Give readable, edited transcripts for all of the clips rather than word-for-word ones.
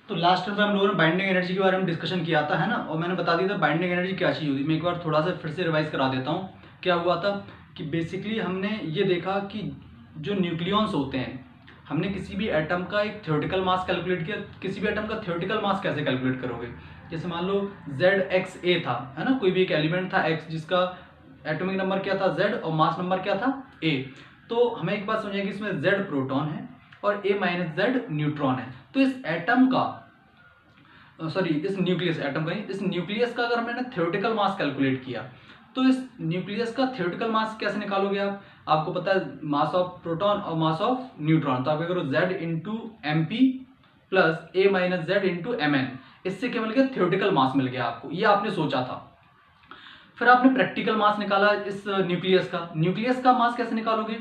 तो लास्ट में हम लोगों ने बाइंडिंग एनर्जी के बारे में डिस्कशन किया था, है ना, और मैंने बता दिया था बाइंडिंग एनर्जी क्या चीज़ होती है। मैं एक बार थोड़ा सा फिर से रिवाइज करा देता हूँ। क्या हुआ था कि बेसिकली हमने ये देखा कि जो न्यूक्लियॉन्स होते हैं, हमने किसी भी एटम का एक थ्योरेटिकल मास कैलकुलेट किया। किसी भी एटम का थ्योरेटिकल मास कैसे कैलकुलेट करोगे? जैसे मान लो ZXA था, है ना, कोई भी एक एलिमेंट था X जिसका एटॉमिक नंबर क्या था Z और मास नंबर क्या था A। तो हमें एक बात समझिए कि इसमें Z प्रोटॉन है और A - Z न्यूट्रॉन है। तो इस एटम का इस न्यूक्लियस एटम का इस न्यूक्लियस का अगर मैंने थ्योरेटिकल मास कैलकुलेट किया तो इस न्यूक्लियस का थ्योरेटिकल मास कैसे निकालोगे आप? आपको पता है मास ऑफ प्रोटॉन और मास ऑफ न्यूट्रॉन, तो आप क्या करो Z into MP plus A - Z into MN। इससे क्या मिल गया? थ्योरेटिकल मास मिल गया आपको, ये आपने सोचा था। फिर आपने प्रैक्टिकल मास निकाला इस न्यूक्लियस का। न्यूक्लियस का मास कैसे निकालोगे?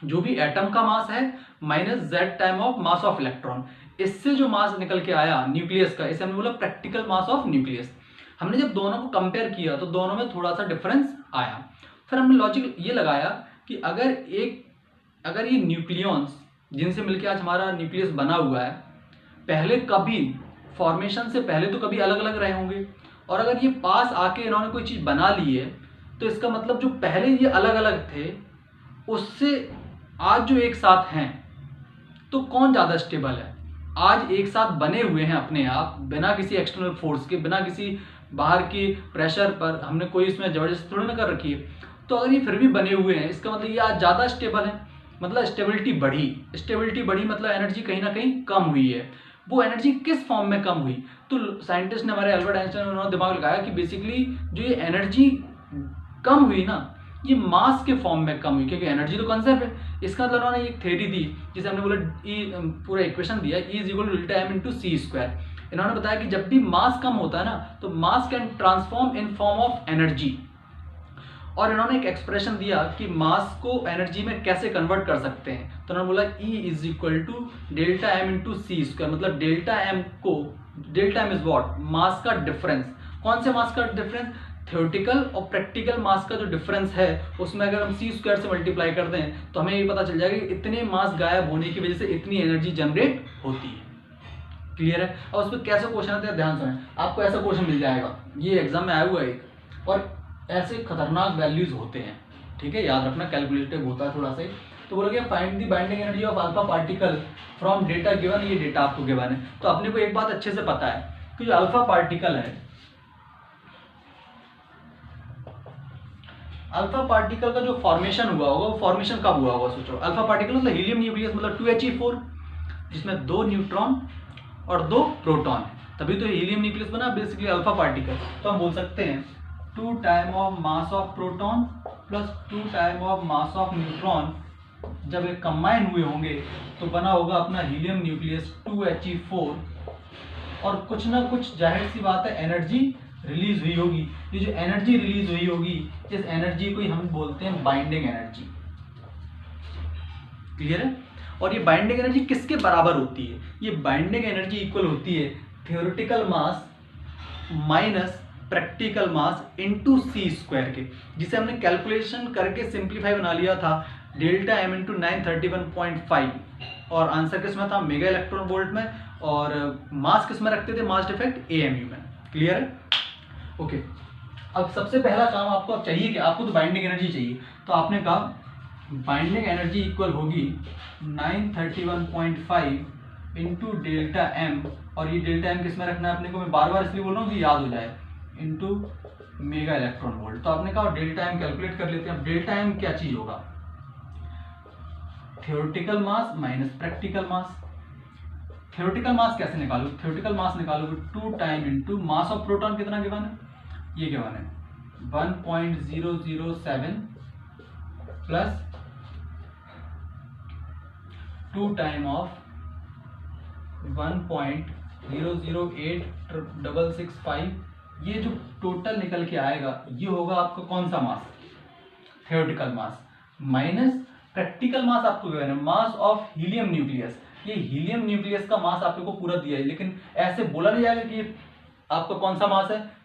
जो भी एटम का मास है minus Z time of mass of electron, इससे जो मास निकल के आया न्यूक्लियस का, इसे हमने बोला प्रैक्टिकल मास ऑफ न्यूक्लियस। हमने जब दोनों को कंपेयर किया तो दोनों में थोड़ा सा डिफरेंस आया। फिर हमने लॉजिक ये लगाया कि अगर ये न्यूक्लियॉन्स जिनसे मिलकर आज हमारा न्यूक्लियस बना हुआ है, पहले कभी फॉर्मेशन से पहले तो कभी अलग अलग रहे होंगे, और अगर ये पास आके इन्होंने कोई चीज़ बना ली है तो इसका मतलब जो पहले ये अलग अलग थे उससे आज जो एक साथ हैं तो कौन ज़्यादा स्टेबल है? आज एक साथ बने हुए हैं अपने आप, बिना किसी एक्सटर्नल फोर्स के, बिना किसी बाहर की प्रेशर पर, हमने कोई इसमें जबरदस्ती थोड़ी ना कर रखी है। तो अगर ये फिर भी बने हुए हैं, इसका मतलब ये आज ज़्यादा स्टेबल है, मतलब स्टेबिलिटी बढ़ी मतलब एनर्जी कहीं ना कहीं कम हुई है। वो एनर्जी किस फॉर्म में कम हुई? तो साइंटिस्ट ने, हमारे एल्बर्ट आइंस्टाइन ने, उन्होंने दिमाग लगाया कि बेसिकली जो ये एनर्जी कम हुई ना, ये मास के फॉर्म में कम हुई, क्योंकि एनर्जी तो कंजर्व है। इसका मतलब उन्होंने एक थ्योरी दी जिसे हमने बोला पूरा इक्वेशन दिया E is equal to delta M into C square. इन्होंने बताया कि जब भी मास कम होता है ना तो मास can transform in form of energy, और इन्होंने एक एक्सप्रेशन दिया कि मास को एनर्जी में कैसे कन्वर्ट कर सकते हैं। तो उन्होंने बोला E is equal to delta M into C square, मतलब delta M is what? Mass का डिफरेंस। कौन से मास का डिफरेंस? थ्योरेटिकल और प्रैक्टिकल मास का जो डिफरेंस है उसमें अगर हम सी स्क्वायर से मल्टीप्लाई कर दें तो हमें ये पता चल जाएगा कि इतने मास गायब होने की वजह से इतनी एनर्जी जनरेट होती है। क्लियर है? और उस पर कैसे क्वेश्चन आते हैं ध्यान सुनें, आपको ऐसा क्वेश्चन मिल जाएगा, ये एग्जाम में आया हुआ है एक, और ऐसे खतरनाक वैल्यूज होते हैं, ठीक है, याद रखना, कैलकुलेटिव होता है थोड़ा सा। तो बोलोगे find the binding energy of alpha particle from data given, ये डेटा आपको गिवन है। तो अपने को एक बात अच्छे से पता है कि जो अल्फा पार्टिकल है, अल्फा पार्टिकल का जो फॉर्मेशन हुआ होगा वो फॉर्मेशन कब हुआ होगा? सोचो, अल्फा पार्टिकल मतलब हीलियम न्यूक्लियस, मतलब 2He4, जिसमें 2 न्यूट्रॉन और 2 प्रोटॉन है, तभी तो हीलियम न्यूक्लियस बना, बेसिकली अल्फा पार्टिकल। तो हम बोल सकते हैं 2 time of mass of proton plus 2 time of mass of neutron जब ये कंबाइन हुए होंगे तो बना होगा अपना हीलियम न्यूक्लियस 2He4, और कुछ ना कुछ जाहिर सी बात है एनर्जी रिलीज हुई होगी। ये जो एनर्जी रिलीज हुई होगी, इस एनर्जी को ही हम बोलते हैं बाइंडिंग एनर्जी। क्लियर है? और ये बाइंडिंग एनर्जी किसके बराबर होती है? ये बाइंडिंग एनर्जी इक्वल होती है थ्योरेटिकल मास minus practical mass into C square के, जिसे हमने कैलकुलेशन करके सिंप्लीफाई बना लिया था डेल्टा M इंटू 931.5, और आंसर किसमें था? मेगा इलेक्ट्रॉन वोल्ट में, और मास किसमें रखते थे? मास डिफेक्ट AMU में। क्लियर है? ओके। अब सबसे पहला काम आपको अब चाहिए कि आपको तो बाइंडिंग एनर्जी चाहिए, तो आपने कहा बाइंडिंग एनर्जी इक्वल होगी 931.5 इंटू डेल्टा M, और ये डेल्टा M किसमें रखना है अपने को? मैं बार बार इसलिए बोल रहा हूँ कि याद हो जाए, इंटू मेगा इलेक्ट्रॉन वोल्ट। तो आपने कहा डेल्टा M कैलकुलेट कर लेते हैं। अब डेल्टा M क्या चीज होगा? थ्योरेटिकल मास माइनस प्रैक्टिकल मास। थ्योरेटिकल मास कैसे निकालोगे? थ्योरेटिकल मास निकालोगे 2 time into mass of proton कितना गिवन है? ये गिवन है 1.007 प्लस 2 टाइम ऑफ 1.008665। ये जो टोटल निकल के आएगा ये होगा आपका कौन सा मास? थ्योरेटिकल मास माइनस प्रैक्टिकल मास आपको गिवन है मास ऑफ हीलियम न्यूक्लियस। ये हीलियम न्यूक्लियस का मास आपको पूरा दिया है, लेकिन ऐसे बोला नहीं जाएगा कि आपका कौन सा मास है?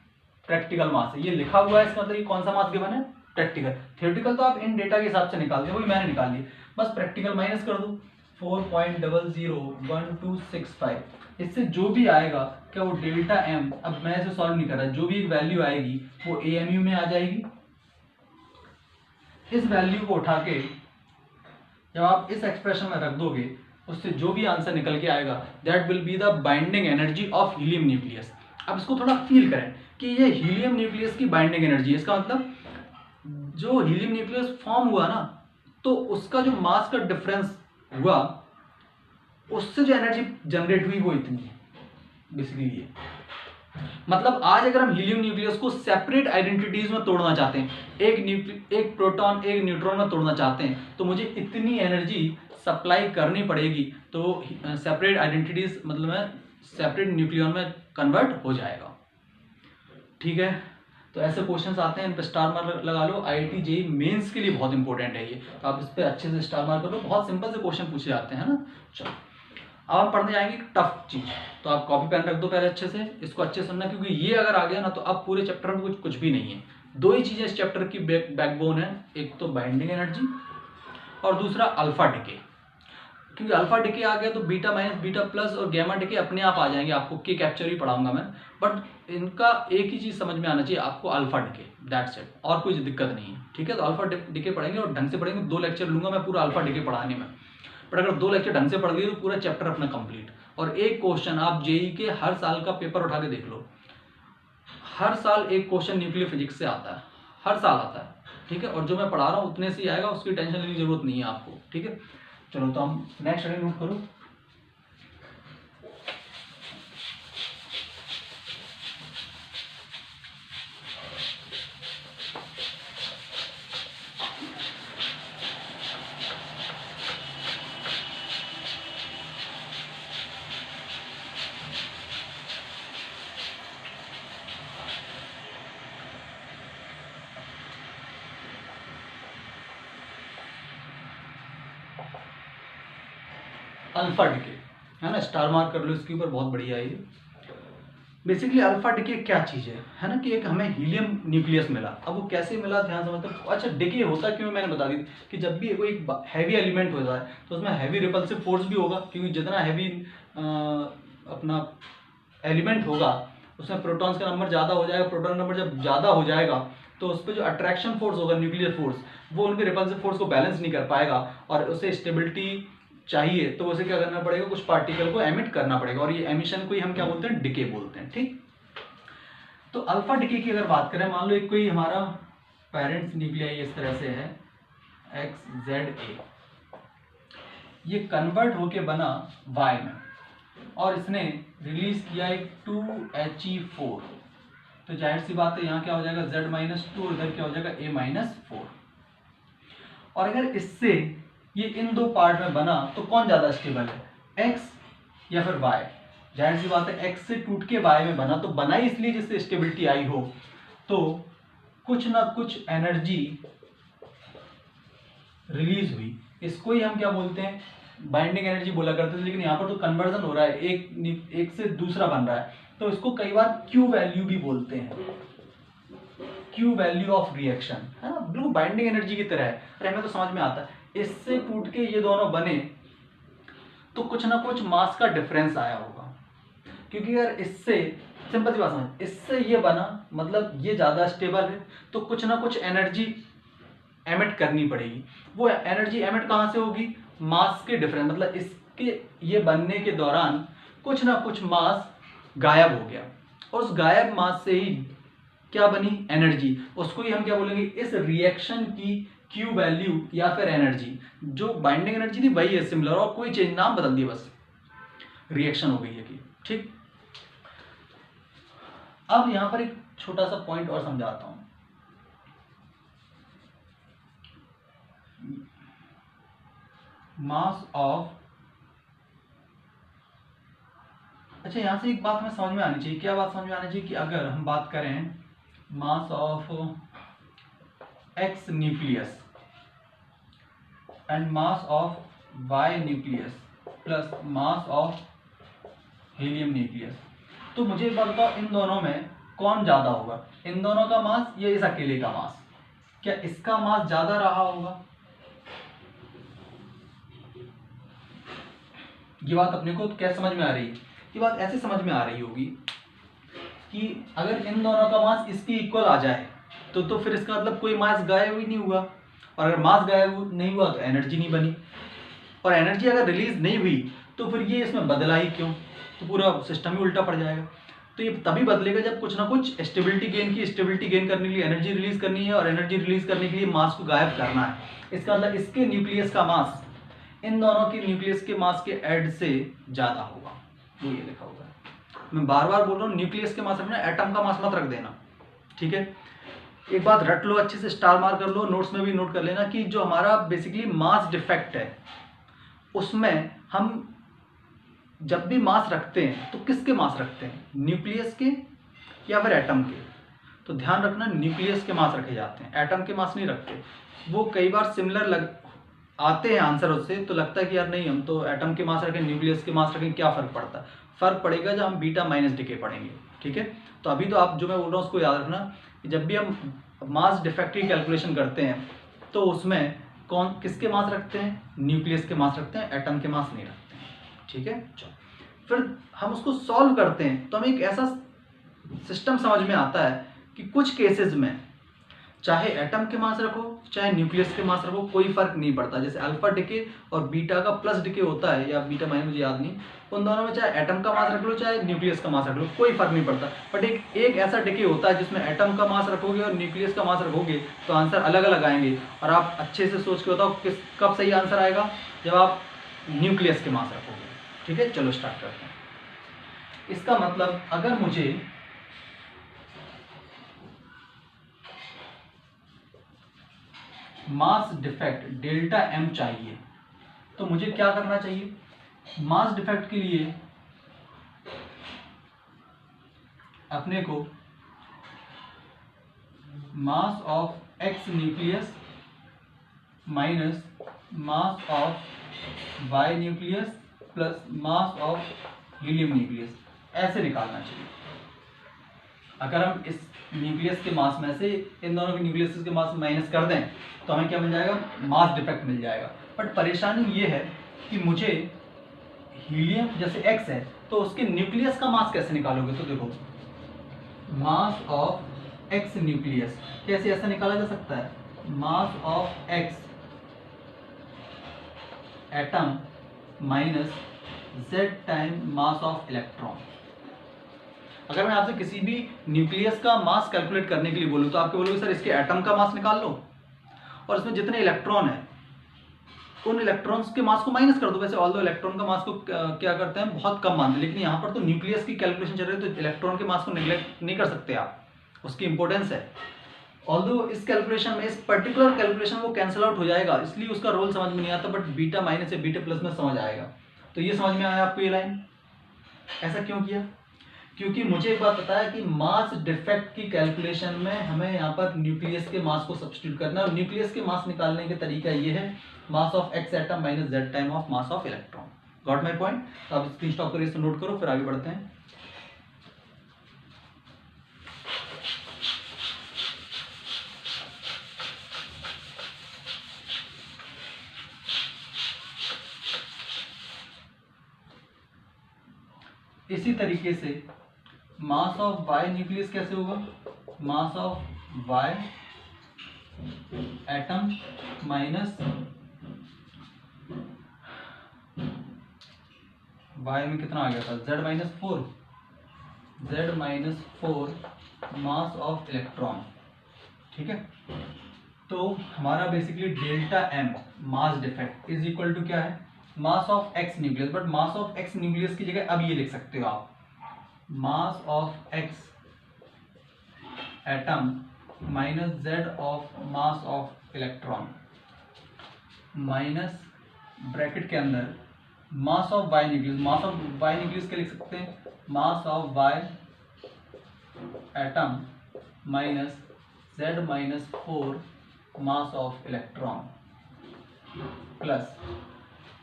प्रैक्टिकल मास है। ये लिखा हुआ है, इसका मतलब ये कौन सा मास गिवन है? प्रैक्टिकल। थ्योरेटिकल तो आप इन डेटा के हिसाब से निकाल दे, वही मैंने निकाल ली, बस प्रैक्टिकल माइनस कर दो 4.001265। इससे जो भी आएगा क्या वो डेल्टा एम, अब मैं इसे सॉल्व नहीं कर रहा, जो भी एक वैल्यू आएगी वो एएमयू में आ जाएगी। इस वैल्यू को उठा के जब आप इस एक्सप्रेशन में रख दोगे, उससे जो भी आंसर निकल के आएगा that will be the binding energy of helium nucleus. अब इसको थोड़ा फील करें कि ये हीलियम न्यूक्लियस की बाइंडिंग एनर्जी है। इसका मतलब जो हीलियम न्यूक्लियस फॉर्म हुआ ना, तो उसका जो मास का डिफरेंस हुआ, उससे जो एनर्जी जनरेट हुई वो इतनी है बेसिकली। ये मतलब आज अगर हम हीलियम न्यूक्लियस को सेपरेट आइडेंटिटीज में तोड़ना चाहते हैं, एक प्रोटॉन एक न्यूट्रॉन में तोड़ना चाहते हैं, तो मुझे इतनी एनर्जी सप्लाई करनी पड़ेगी, तो सेपरेट आइडेंटिटीज मतलब में सेपरेट न्यूक्लियन में कन्वर्ट हो जाएगा। ठीक है, तो ऐसे क्वेश्चंस आते हैं, इन पर स्टार मार्क लगा लो। IIT JEE मेंस के लिए बहुत इंपॉर्टेंट है ये, तो आप इस पर अच्छे से स्टार मार्क करो। बहुत सिंपल से क्वेश्चन पूछे जाते हैं ना। चलो अब हम पढ़ने जाएंगे टफ चीज, तो आप कॉपी पेन रख दो पहले अच्छे से, इसको अच्छे से सुनना, क्योंकि ये अगर आ गया ना तो अब पूरे चैप्टर में कुछ भी नहीं है। दो ही चीजें इस चैप्टर की बैकबोन है, एक तो बाइंडिंग एनर्जी और दूसरा अल्फा डिके। क्योंकि अल्फा डिके आ गया तो बीटा माइनस बीटा प्लस और गैमा डिके अपने आप आ जाएंगे, आपको के कैप्चर ही पढ़ाऊंगा मैं, बट इनका एक ही चीज समझ में आना चाहिए आपको, अल्फा डिके, दैट्स इट, और कोई दिक्कत नहीं है। ठीक है, तो अल्फा डिके पढ़ेंगे और ढंग से पढ़ेंगे। 2 लेक्चर लूंगा मैं पूरा अल्फा डिके पढ़ाने में, बट अगर 2 लेक्चर ढंग से पढ़ लिए तो पूरा चैप्टर अपना कंप्लीट। और एक क्वेश्चन आप जेई के हर साल का पेपर उठा के देख लो, हर साल एक क्वेश्चन न्यूक्लियर फिजिक्स से आता है, हर साल आता है। ठीक है, और जो मैं पढ़ा रहा हूँ उतने से ही आएगा, उसकी टेंशन लेने की जरूरत नहीं है आपको। ठीक है, चलो तो हम नेक्स्ट हेडिंग नोट करो। अल्फा डिके है ना, स्टार मार्क कर लो इसके ऊपर, बहुत बढ़िया है ये। बेसिकली अल्फा डिके क्या चीज है ना, कि एक हमें हीलियम न्यूक्लियस मिला। अब वो कैसे मिला ध्यान समझते हो। अच्छा डिके होता क्यों, मैंने बता दी थी कि जब भी कोई हैवी एलिमेंट होता है तो उसमें हैवी रिपल्सिव फोर्स भी होगा, क्योंकि जितना हैवी अपना एलिमेंट होगा उसमें प्रोटॉन्स का नंबर ज़्यादा हो जाएगा। प्रोटॉन नंबर जब ज़्यादा हो जाएगा तो उस पर जो अट्रैक्शन फोर्स होगा, न्यूक्लियर फोर्स, वो उनके रिपल्सिव फोर्स को बैलेंस नहीं कर पाएगा, और उसे स्टेबिलिटी चाहिए तो उसे क्या करना पड़ेगा, कुछ पार्टिकल को एमिट करना पड़ेगा, और ये एमिशन को ही हम क्या बोलते हैं, डिके बोलते हैं। ठीक, तो अल्फा डिके की अगर बात करें, मान लो एक कोई हमारा पेरेंट्स न्यूक्लियाई इस तरह से है XZA, ये कन्वर्ट होके बना Y में, और इसने रिलीज किया एक 2He4, तो जाहिर सी बात है यहाँ क्या हो जाएगा Z-2, इधर क्या हो जाएगा A-4। और अगर इससे ये इन 2 पार्ट में बना तो कौन ज्यादा स्टेबल है, X या फिर Y। जाहिर सी बात है X से टूट के Y में बना, तो बना ही इसलिए जिससे स्टेबिलिटी आई हो, तो कुछ ना कुछ एनर्जी रिलीज हुई, इसको ही हम क्या बोलते हैं, बाइंडिंग एनर्जी बोला करते थे। लेकिन यहाँ पर तो कन्वर्जन हो रहा है, एक से दूसरा बन रहा है, तो इसको कई बार क्यू वैल्यू भी बोलते हैं, क्यू वैल्यू ऑफ रिएक्शन, है ना, बिल्कुल बाइंडिंग एनर्जी की तरह है। अरे हमें तो समझ में आता है, इससे टूट के ये दोनों बने तो कुछ ना कुछ मास का डिफरेंस आया होगा, क्योंकि अगर इससे, सिंपल सी बात समझ, इससे ये बना मतलब ये ज्यादा स्टेबल है, तो कुछ ना कुछ एनर्जी एमिट करनी पड़ेगी। वो एनर्जी एमिट कहाँ से होगी, मास के डिफरेंस, मतलब इसके ये बनने के दौरान कुछ ना कुछ मास गायब हो गया, और उस गायब मास से ही क्या बनी, एनर्जी। उसको ही हम क्या बोलेंगे, इस रिएक्शन की क्यू वैल्यू या फिर एनर्जी। जो बाइंडिंग एनर्जी थी वही है, सिमिलर, और कोई चेंज, नाम बदल दिया बस, रिएक्शन हो गई है कि। ठीक, अब यहां पर एक छोटा सा पॉइंट और समझाता हूं। मास ऑफ, अच्छा यहां से एक बात हमें समझ में आनी चाहिए। क्या बात समझ में आनी चाहिए, कि अगर हम बात करें mass of X nucleus and mass of Y nucleus plus mass of helium nucleus, तो मुझे एक बात बताओ, इन दोनों में कौन ज्यादा होगा, इन दोनों का मास या इस अकेले का मास, क्या इसका मास ज्यादा रहा होगा। ये बात अपने को क्या समझ में आ रही है, ये बात ऐसे समझ में आ रही होगी कि अगर इन दोनों का मास इसके इक्वल आ जाए तो फिर इसका मतलब कोई मास गायब ही नहीं हुआ, और अगर मास गायब नहीं हुआ तो एनर्जी नहीं बनी, और एनर्जी अगर रिलीज नहीं हुई तो फिर ये इसमें बदला ही क्यों, तो पूरा सिस्टम ही उल्टा पड़ जाएगा। तो ये तभी बदलेगा जब कुछ ना कुछ स्टेबिलिटी गेन करने के लिए एनर्जी रिलीज करनी है, और एनर्जी रिलीज करने के लिए मास को गायब करना है। इसका मतलब इसके न्यूक्लियस का मास इन दोनों के न्यूक्लियस के मास के ऐड से ज़्यादा होगा, वो ये लिखा होगा। मैं बार बार बोल रहा हूँ न्यूक्लियस के मास रखना, एटम का मास मत रख देना, ठीक है। एक बात रट लो, अच्छे से स्टार मार्क कर लो, नोट्स में भी नोट कर लेना कि जो हमारा बेसिकली मास डिफेक्ट है उसमें हम जब भी मास रखते हैं तो किसके मास रखते हैं, न्यूक्लियस के या फिर एटम के। तो ध्यान रखना न्यूक्लियस के मास रखे जाते हैं, एटम के मास नहीं रखते। वो कई बार सिमिलर आते हैं आंसर उससे, तो लगता है कि यार नहीं हम तो एटम के मास रखें न्यूक्लियस के मास रखें, क्या फ़र्क पड़ता है। फ़र्क पड़ेगा जब हम बीटा माइनस डिके पढ़ेंगे, ठीक है। तो अभी तो आप जो मैं बोल रहा हूँ उसको याद रखना कि जब भी हम मास डिफेक्ट की कैलकुलेशन करते हैं तो उसमें कौन किसके मास रखते हैं, न्यूक्लियस के मास रखते हैं, एटम के मास नहीं रखते हैं, ठीक है। चलो फिर हम उसको सॉल्व करते हैं तो हमें एक ऐसा सिस्टम समझ में आता है कि कुछ केसेस में चाहे एटम के मास रखो चाहे न्यूक्लियस के मास रखो कोई फर्क नहीं पड़ता। जैसे अल्फा डिके और बीटा का प्लस डिके होता है, या बीटा माइनस, मुझे याद नहीं, उन दोनों में चाहे एटम का मास रख लो चाहे न्यूक्लियस का मास रख लो, कोई फर्क नहीं पड़ता। बट एक ऐसा डिके होता है जिसमें एटम का मास रखोगे और न्यूक्लियस का मास रखोगे तो आंसर अलग अलग आएंगे। और आप अच्छे से सोच के बताओ कब सही आंसर आएगा, जब आप न्यूक्लियस के मास रखोगे, ठीक है। चलो स्टार्ट करते हैं। इसका मतलब अगर मुझे मास डिफेक्ट डेल्टा एम चाहिए तो मुझे क्या करना चाहिए। मास डिफेक्ट के लिए अपने को mass of X nucleus minus mass of Y nucleus plus mass of helium nucleus ऐसे निकालना चाहिए। अगर हम इस न्यूक्लियस के मास में से इन दोनों के न्यूक्लियस के मास माइनस कर दें तो हमें क्या मिल जाएगा, मास डिफेक्ट मिल जाएगा। बट परेशानी ये है कि मुझे हीलियम जैसे x है तो उसके न्यूक्लियस का मास कैसे निकालोगे। तो देखो मास ऑफ x न्यूक्लियस कैसे ऐसा निकाला जा सकता है, mass of x atom minus z time mass of electron. अगर मैं आपसे किसी भी न्यूक्लियस का मास कैलकुलेट करने के लिए बोलूँ तो आपके बोलोगे सर इसके एटम का मास निकाल लो और इसमें जितने इलेक्ट्रॉन है उन इलेक्ट्रॉन्स के मास को माइनस कर दो। वैसे ऑल्दो इलेक्ट्रॉन का मास को क्या करते हैं बहुत कम मानते हैं, लेकिन यहाँ पर तो न्यूक्लियस की कैलकुलेशन चल रही है तो इलेक्ट्रॉन के मास को निगलेक्ट नहीं कर सकते आप, उसकी इंपॉर्टेंस है। ऑल्दो इस कैलकुलेशन में, इस पर्टिकुलर कैलकुलेशन वो कैंसिल आउट हो जाएगा, इसलिए उसका रोल समझ में नहीं आता, बट बीटा माइनस या बीटा प्लस में समझ आएगा। तो ये समझ में आया आपको ये लाइन, ऐसा क्यों किया, क्योंकि मुझे एक बात पता है कि मास डिफेक्ट की कैलकुलेशन में हमें यहाँ पर न्यूक्लियस के मास को सब्स्टिट्यूट करना है, और न्यूक्लियस के मास निकालने का तरीका ये है mass of X atom minus Z time of mass of electron. Got my point. तो आप स्क्रीन शॉट करिए, इसको नोट करो, फिर आगे बढ़ते हैं। इसी तरीके से मास ऑफ वाई न्यूक्लियस कैसे होगा, mass of Y atom minus Y में कितना आ गया था z minus four mass of electron, ठीक है। तो हमारा basically delta M mass defect is equal to क्या है, mass of X nucleus. But mass of X nucleus की जगह अब ये लिख सकते हो आप, mass of X atom minus Z of mass of electron minus bracket के अंदर mass of Y nucleus. Mass of Y nucleus क्या लिख सकते हैं, मास of Y atom minus Z minus four mass of electron plus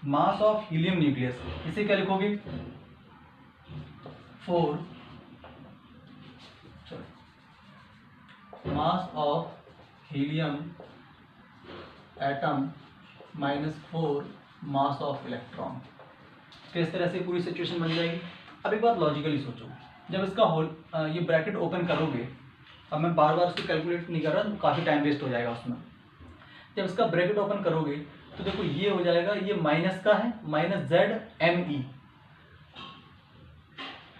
mass of helium nucleus, इसे क्या लिखोगे, four mass of helium atom minus four mass of electron. तो इस तरह से पूरी सिचुएशन बन जाएगी। अब एक बात लॉजिकली सोचो, जब इसका होल ये ब्रैकेट ओपन करोगे, अब मैं बार बार उसको कैलकुलेट नहीं कर रहा, काफ़ी टाइम वेस्ट हो जाएगा उसमें। जब इसका ब्रैकेट ओपन करोगे तो देखो ये हो जाएगा, ये माइनस का है, माइनस जेड एम ई,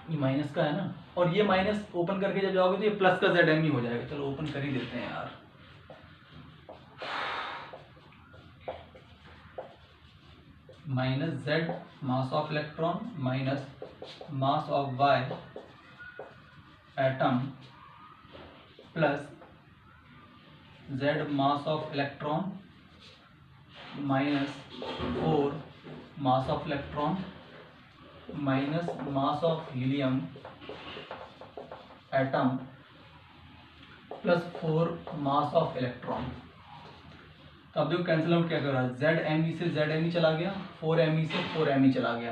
ये माइनस का है ना, और ये माइनस ओपन करके जब जाओगे तो ये प्लस का जेड एम ई हो जाएगा। चलो ओपन कर ही देते हैं यार। Minus Z mass of electron minus mass of Y atom plus Z mass of electron minus 4 mass of electron minus mass of helium atom plus 4 mass of electron. तो अब देखो कैंसिल आउट क्या कर रहा है, जेड एम ई से Z M E चला गया, 4 एम ई से 4 एम ई चला गया,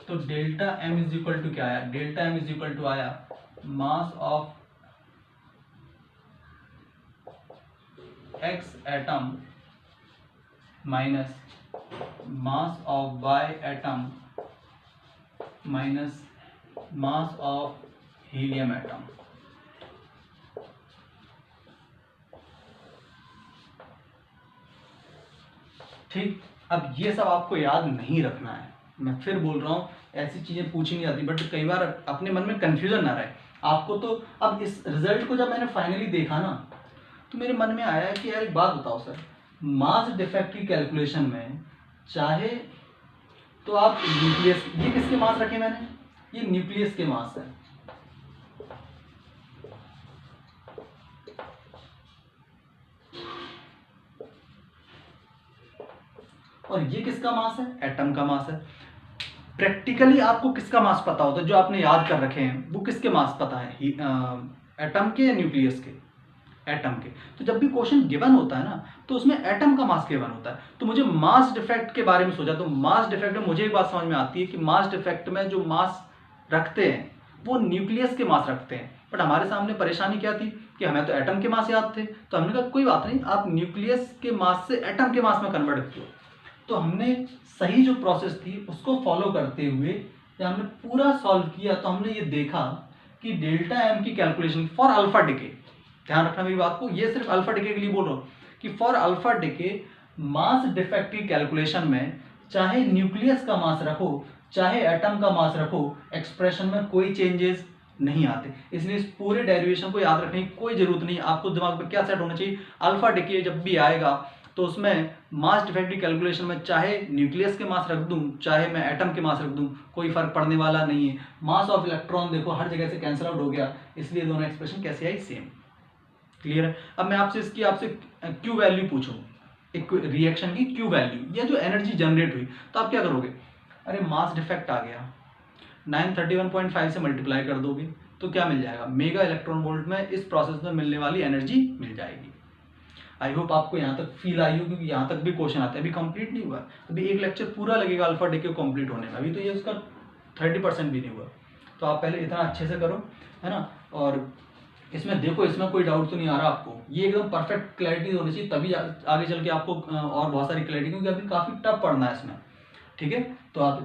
तो delta M is equal to क्या आया, delta M is equal to आया mass of X atom minus mass of Y atom minus mass of helium atom. ठीक, अब ये सब आपको याद नहीं रखना है, मैं फिर बोल रहा हूँ, ऐसी चीज़ें पूछी नहीं जाती, बट कई बार अपने मन में कन्फ्यूजन ना रहे आपको। तो अब इस रिजल्ट को जब मैंने फाइनली देखा ना, तो मेरे मन में आया कि यार एक बात बताओ सर, मास डिफेक्ट की कैलकुलेशन में चाहे तो आप न्यूक्लियस, ये किसके मास रखे मैंने, ये न्यूक्लियस के मास है, और ये किसका मास है, एटम का मास है। प्रैक्टिकली आपको किसका मास पता होता है, जो आपने याद कर रखे हैं वो किसके मास पता है, एटम के या न्यूक्लियस के, एटम के। तो जब भी क्वेश्चन गिवन होता है ना, तो उसमें एटम का मास गिवन होता है। तो मुझे मास डिफेक्ट के बारे में सोचा, तो मास डिफेक्ट में मुझे एक बात समझ में आती है कि मास डिफेक्ट में जो मास रखते हैं वो न्यूक्लियस के मास रखते हैं, बट हमारे सामने परेशानी क्या थी कि हमें तो एटम के मास याद थे, तो हमने कहा कोई बात नहीं, आप न्यूक्लियस के मास से एटम के मास में कन्वर्ट किया। तो हमने सही जो प्रोसेस थी उसको फॉलो करते हुए जब हमने पूरा सॉल्व किया, तो हमने ये देखा कि डेल्टा एम की कैलकुलेशन फॉर अल्फा डिके, ध्यान रखना मेरी बात को, ये सिर्फ अल्फा डिके के लिए बोल रहा हूँ कि for alpha decay mass defect की कैलकुलेशन में चाहे न्यूक्लियस का मास रखो चाहे एटम का मास रखो, एक्सप्रेशन में कोई चेंजेस नहीं आते। इसलिए इस पूरे डेरिवेशन को याद रखने की कोई जरूरत नहीं। आपको दिमाग में क्या सेट होना चाहिए, अल्फा डिके जब भी आएगा तो उसमें मास डिफेक्ट की कैलकुलेशन में चाहे न्यूक्लियस के मास रख दूं चाहे मैं एटम के मास रख दूं, कोई फर्क पड़ने वाला नहीं है। मास ऑफ इलेक्ट्रॉन देखो हर जगह से कैंसिल आउट हो गया, इसलिए दोनों एक्सप्रेशन कैसे आई, सेम। क्लियर है। अब मैं आपसे इसकी क्यू वैल्यू पूछूं, एक रिएक्शन की क्यू वैल्यू या जो एनर्जी जनरेट हुई, तो आप क्या करोगे, अरे मास डिफेक्ट आ गया, 931.5 से मल्टीप्लाई कर दोगे तो क्या मिल जाएगा, मेगा इलेक्ट्रॉन वोल्ट में इस प्रोसेस में मिलने वाली एनर्जी मिल जाएगी। आई होप आपको यहाँ तक फील आई हो, क्योंकि यहाँ तक भी क्वेश्चन आते हैं, अभी कंप्लीट नहीं हुआ, अभी एक लेक्चर पूरा लगेगा अल्फा डिके कंप्लीट होने में, अभी तो ये उसका 30% भी नहीं हुआ। तो आप पहले इतना अच्छे से करो, है ना। और इसमें देखो, इसमें कोई डाउट तो नहीं आ रहा आपको, ये एकदम परफेक्ट क्लैरिटी होनी चाहिए, तभी आगे चल के आपको और बहुत सारी क्लैरिटी, क्योंकि अभी काफ़ी टफ पढ़ना है इसमें, ठीक है। तो आप